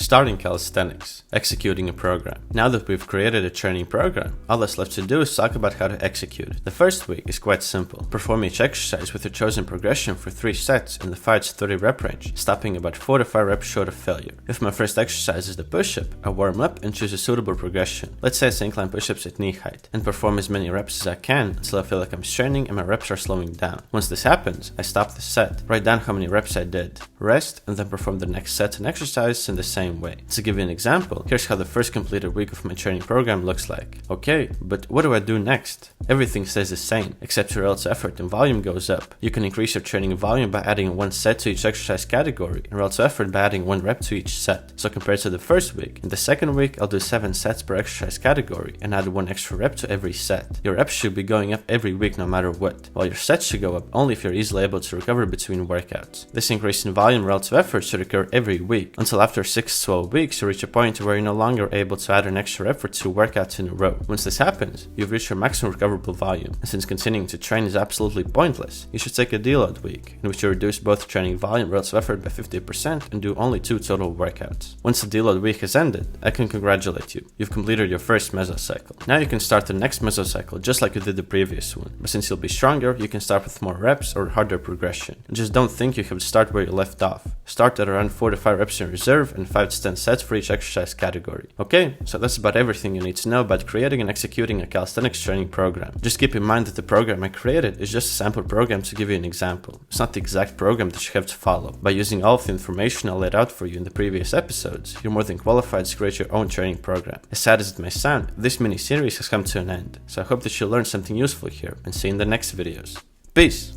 Starting calisthenics, executing a program. Now that we've created a training program, all that's left to do is talk about how to execute it. The first week is quite simple. Perform each exercise with your chosen progression for 3 sets in the 5 to 30 rep range, stopping about 4 to 5 reps short of failure. If my first exercise is the push-up, I warm up and choose a suitable progression. Let's say it's incline push-ups at knee height, and perform as many reps as I can until I feel like I'm straining and my reps are slowing down. Once this happens, I stop the set, write down how many reps I did, rest, and then perform the next set and exercise in the same way. To give you an example, here's how the first completed week of my training program looks like. Okay, but what do I do next? Everything stays the same, except your relative effort and volume goes up. You can increase your training volume by adding 1 set to each exercise category, and relative effort by adding 1 rep to each set. So compared to the first week, in the second week I'll do 7 sets per exercise category and add 1 extra rep to every set. Your reps should be going up every week no matter what, while your sets should go up only if you're easily able to recover between workouts. This increase in volume relative effort should occur every week, until after 6 to 12 weeks you reach a point where you're no longer able to add an extra rep for 2 workouts in a row. Once this happens, you've reached your maximum recoverable volume, and since continuing to train is absolutely pointless, you should take a deload week, in which you reduce both training volume and relative effort by 50% and do only 2 total workouts. Once the deload week has ended, I can congratulate you. You've completed your first mesocycle. Now you can start the next mesocycle just like you did the previous one, but since you'll be stronger, you can start with more reps or harder progression. And just don't think you have to start where you left off. Start at around 4 to 5 reps in reserve and 5 to 10 sets for each exercise category. Okay, so that's about everything you need to know about creating and executing a calisthenics training program. Just keep in mind that the program I created is just a sample program to give you an example. It's not the exact program that you have to follow. By using all of the information I laid out for you in the previous episodes, you're more than qualified to create your own training program. As sad as it may sound, this mini-series has come to an end, so I hope that you'll learn something useful here, and see you in the next videos. Peace!